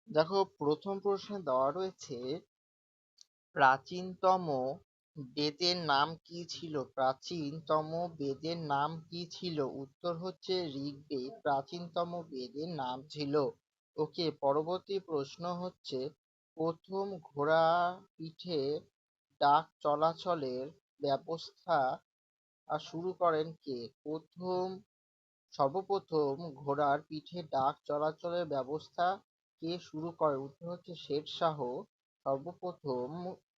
দেখো, প্রথম প্রশ্নে দেওয়া রয়েছে প্রাচীনতম বেদের নাম কি ছিল? প্রাচীনতম বেদের নাম কি ছিল? উত্তর হচ্ছে ঋগ্বেদ প্রাচীনতম বেদের নাম ছিল। ওকে, পরবর্তী প্রশ্ন হচ্ছে প্রথম ঘোড়া পিঠে ডাক চলাচলের ব্যবস্থা শুরু করেন কে? সর্বপ্রথম ঘোড়ার পিঠে ডাক চলাচলের ব্যবস্থা কে শুরু করে? উত্তর হচ্ছে শের শাহ সর্বপ্রথম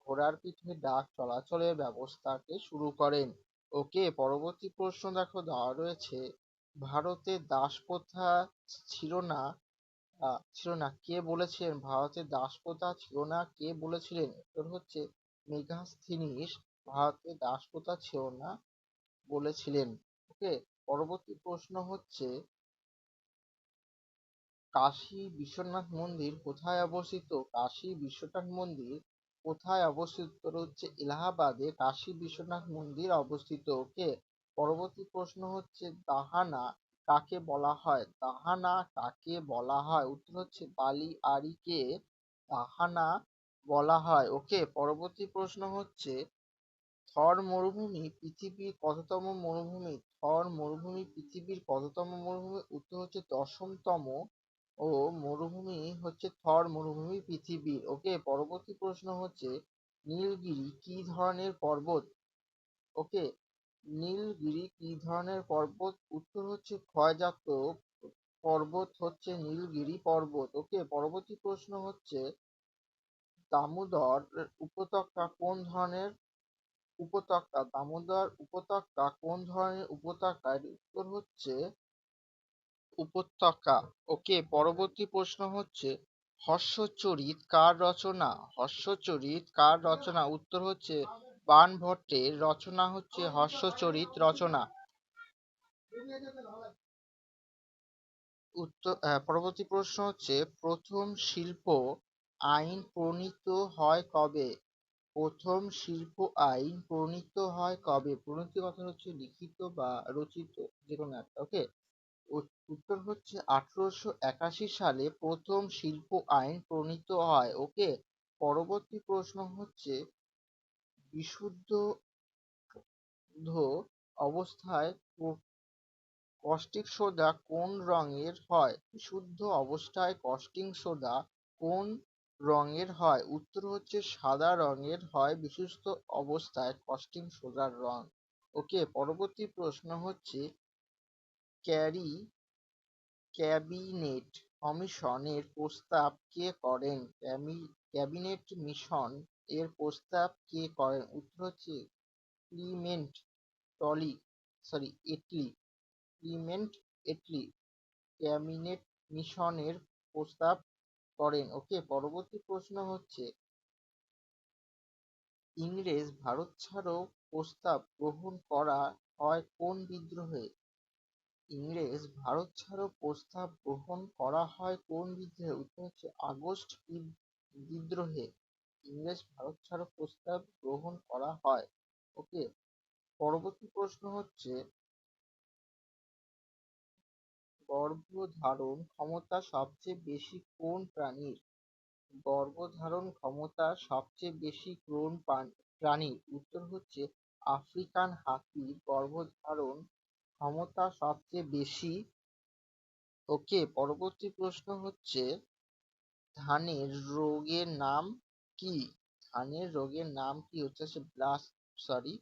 ঘোড়ার পিঠে ডাক চলাচলের ব্যবস্থাকে শুরু করেন। ওকে, পরবর্তী প্রশ্ন দেখো দেওয়া রয়েছে ভারতে দাসপ্রথা ছিল না কে বলেছিলেন? ভারতে দাসপ্রথা ছিল না কে বলেছিলেন? উত্তর হচ্ছে মেগাস্থিনিস ভারতে দাসপ্রথা ছিল না বলেছিলেন। ওকে, পরবর্তী প্রশ্ন হচ্ছে কাশী বিশ্বনাথ মন্দির কোথায় অবস্থিত? কাশী বিশ্বনাথ মন্দির কোথায় অবস্থিত? উত্তর হচ্ছে এলাহাবাদে কাশী বিশ্বনাথ মন্দির অবস্থিত। ওকে, পরবর্তী প্রশ্ন হচ্ছে দাহানা কাকে বলা হয়? দাহানা কাকে বলা হয়? উত্তর হচ্ছে বালি আরিকে দাহানা বলা হয়। ওকে, পরবর্তী প্রশ্ন হচ্ছে থর মরুভূমি পৃথিবীর কততম মরুভূমি? থর মরুভূমি পৃথিবীর কততম মরুভূমি? উত্তর হচ্ছে 10তম ও মরুভূমি হচ্ছে থর মরুভূমি পৃথিবীর। ওকে, পরবর্তী প্রশ্ন হচ্ছে নীলগিরি কি ধরনের পর্বত? ওকে, নীলগিরি কি ধরনের পর্বত? উত্তর হচ্ছে ক্ষয়জাত পর্বত হচ্ছে নীলগিরি পর্বত। ওকে, পরবর্তী প্রশ্ন হচ্ছে দামোদর উপত্যকা কোন ধরনের উপত্যকা? দামোদর উপত্যকা কোন ধরনের উপত্যকা? এর উত্তর হচ্ছে উপত্যকা। ওকে, পরবর্তী প্রশ্ন হচ্ছে হর্ষচরিত কার রচনা? হর্ষচরিত কার রচনা? উত্তর হচ্ছে বাণভট্টের রচনা হচ্ছে হর্ষচরিত রচনা। পরবর্তী প্রশ্ন হচ্ছে প্রথম শিল্প আইন প্রণীত হয় কবে? প্রথম শিল্প আইন প্রণীত হয় কবে? প্রণীত কথা হচ্ছে লিখিত বা রচিত, যে কোনো একটা। ওকে, উত্তর হচ্ছে 1881 সালে প্রথম শিল্প আইন প্রণীত হয়। ওকে, পরবর্তী প্রশ্ন হচ্ছে বিশুদ্ধ অবস্থায় কস্টিক সোডা কোন রঙের হয়? বিশুদ্ধ অবস্থায় কস্টিক সোডা কোন রঙের হয়? উত্তর হচ্ছে সাদা রঙের হয় বিশুদ্ধ অবস্থায় কস্টিক সোডার রং। ওকে, পরবর্তী প্রশ্ন হচ্ছে ক্যারি ক্যাবিনেট কমিশন এর প্রস্তাব কে করেন? ক্যাবিনেট মিশন এর প্রস্তাব কে করেন? উত্তর হচ্ছে ক্লিমেন্ট টলি sorry Attlee Clement Attlee cabinet মিশনের প্রস্তাব করেন। ওকে, পরবর্তী প্রশ্ন হচ্ছে ইংরেজ ভারত ছাড়ো প্রস্তাব গ্রহণ করা হয় কোন বিদ্রোহে? ইংরেজ ভারত ছাড়ো প্রস্তাব গ্রহণ করা হয় কোন বিদ্রোহে? উত্তর হচ্ছে আগস্ট বিদ্রোহে ইংরেজ ভারত ছাড়ো প্রস্তাব গ্রহণ করা হয়। ওকে, পরবর্তী প্রশ্ন হচ্ছে গর্ভধারণ ক্ষমতা সবচেয়ে বেশি কোন প্রাণীর? গর্ভধারণ ক্ষমতা সবচেয়ে বেশি কোন প্রাণীর? উত্তর হচ্ছে আফ্রিকান হাতির গর্ভধারণ ক্ষমতা সবচেয়ে বেশি। ওকে, পরবর্তী প্রশ্ন হচ্ছে ধানের রোগের নাম কি? ধানের রোগের নাম কি? হচ্ছে সরি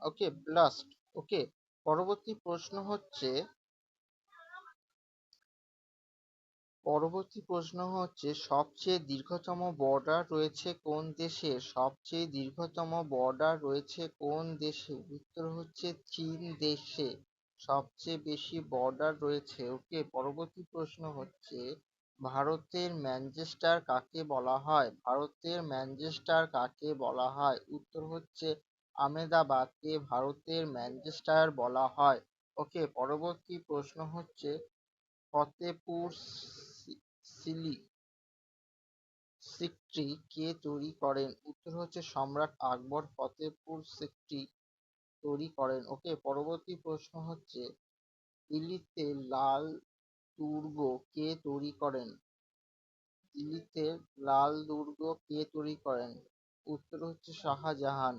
ওকে ব্লাস্ট। ওকে, পরবর্তী প্রশ্ন হচ্ছে সবচেয়ে দীর্ঘতম বর্ডার রয়েছে কোন দেশে? সবচেয়ে দীর্ঘতম বর্ডার রয়েছে কোন দেশে? উত্তর হচ্ছে চীন দেশে সবচেয়ে বেশি বর্ডার রয়েছে। ওকে, পরবর্তী প্রশ্ন হচ্ছে ভারতের ম্যানচেস্টার কাকে বলা হয়? ভারতের ম্যানচেস্টার কাকে বলা হয়? উত্তর হচ্ছে আহমেদাবাদকে ভারতের ম্যানচেস্টার বলা হয়। ওকে, পরবর্তী প্রশ্ন হচ্ছে ফতেপুর সিক্রি কে তৈরি করেন? উত্তর হচ্ছে সম্রাট আকবর ফতেপুর সিক্রি তৈরি করেন। ওকে, পরবর্তী প্রশ্ন হচ্ছে দিল্লিতে লাল দুর্গ কে তৈরি করেন? দিল্লিতে লাল দুর্গ কে তৈরি করেন? উত্তর হচ্ছে শাহজাহান।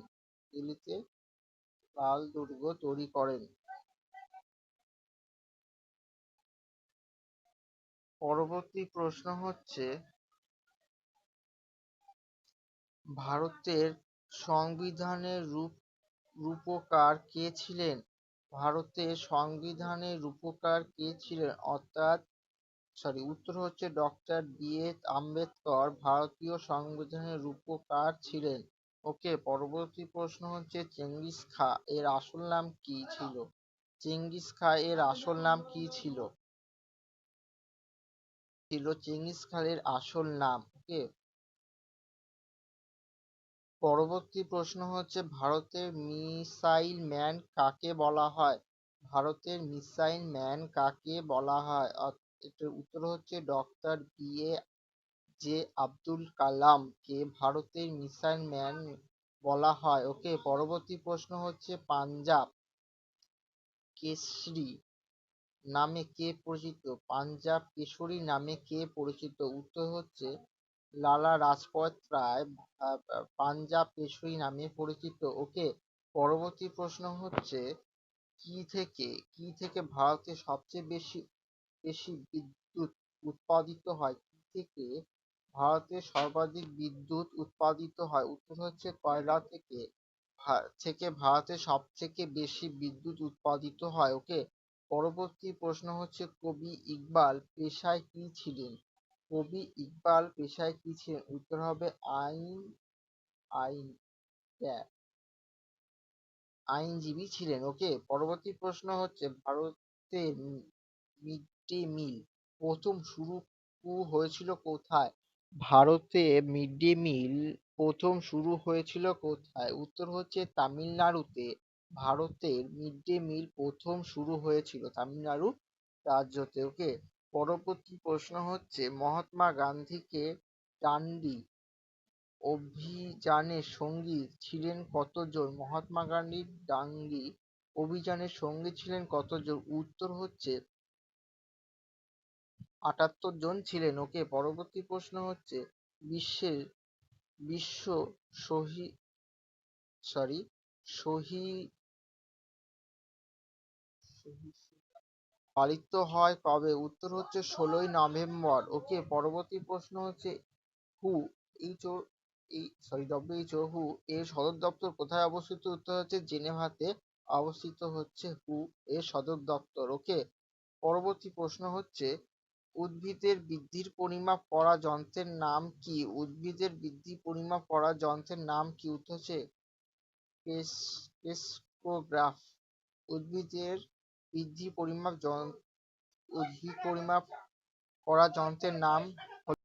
দিল্লিতে লাল দুর্গ তৈরি করেন। পরবর্তী প্রশ্ন হচ্ছে, ভারতের সংবিধানের রূপকার কে ছিলেন? ভারতের সংবিধানের রূপকার কে ছিলেন? উত্তর হচ্ছে ডক্টর বি.আর. আম্বেদকর ভারতীয় সংবিধানের রূপকার ছিলেন। ওকে, পরবর্তী প্রশ্ন হচ্ছে, চেঙ্গিস খা এর আসল নাম কি ছিল? চেঙ্গিস খা এর আসল নাম কি ছিল? চেঙ্গিস খানের আসল নাম। ওকে, পরবর্তী প্রশ্ন হচ্ছে, ভারতের মিসাইল ম্যান কাকে বলা হয়? ভারতের মিসাইল ম্যান কাকে বলা হয়? এটার উত্তর হচ্ছে ডক্টর জে আব্দুল কালাম কে ভারতের মিসাইল ম্যান বলা হয়। ওকে, পরবর্তী প্রশ্ন হচ্ছে, পাঞ্জাব কেশরী নামে কে পরিচিত? পাঞ্জাব কেশরী নামে কে পরিচিত? উত্তর হচ্ছে লালা রাজপথ রায় পাঞ্জাব কেশরী নামে পরিচিত। ওকে, পরবর্তী প্রশ্ন হচ্ছে, কি থেকে ভারতে সবচেয়ে বেশি বেশি বিদ্যুৎ উৎপাদিত হয়? কি থেকে ভারতে সর্বাধিক বিদ্যুৎ উৎপাদিত হয়? উত্তর হচ্ছে কয়লা থেকে। ভারতে সব থেকে বেশি বিদ্যুৎ উৎপাদিত হয়। ওকে, পরবর্তী প্রশ্ন হচ্ছে, কবি ইকবাল পেশায় কি ছিলেন? কবি ইকবাল পেশায় কি ছিলেন? উত্তর হবে আইন আইন আইনজীবী ছিলেন। ওকে, পরবর্তী প্রশ্ন হচ্ছে, ভারতে মিড ডে মিল প্রথম শুরু হয়েছিল কোথায়? ভারতে মিড ডে মিল প্রথম শুরু হয়েছিল কোথায়? উত্তর হচ্ছে তামিলনাড়ুতে। ভারতের মিড ডে মিল প্রথম শুরু হয়েছিল তামিলনাড়ু রাজ্যতে। ওকে, পরবর্তী প্রশ্ন হচ্ছে, মহাত্মা গান্ধীকে ডান্ডি অভিযানের সঙ্গী ছিলেন কতজন? মহাত্মা গান্ধীর ডান্ডি অভিযানের সঙ্গী ছিলেন কতজন? উত্তর হচ্ছে ৭৮ জন ছিলেন। ওকে, পরবর্তী প্রশ্ন হচ্ছে, বিশ্বের বিশ্ব শহীদ সরি শহীদ পালিত হয় কবে? উত্তর হচ্ছে ১৬ই নভেম্বর। ওকে, পরবর্তী প্রশ্ন হচ্ছে, হু এইচ ও WHO হু এর সদর দপ্তর কোথায় অবস্থিত? উত্তর হচ্ছে জেনেভাতে অবস্থিত হচ্ছে হু এর সদর দপ্তর। ওকে, পরবর্তী প্রশ্ন হচ্ছে, উদ্ভিদের বৃদ্ধির পরিমাপ করা যন্ত্রের নাম কি? উদ্ভিদের বৃদ্ধি পরিমাপ করা যন্ত্রের নাম কি? উত্তর হচ্ছে ক্রেস্কোগ্রাফ। উদ্ভিদের বৃদ্ধি পরিমাপ উদ্ভিদ পরিমাপ করা যন্ত্রের নাম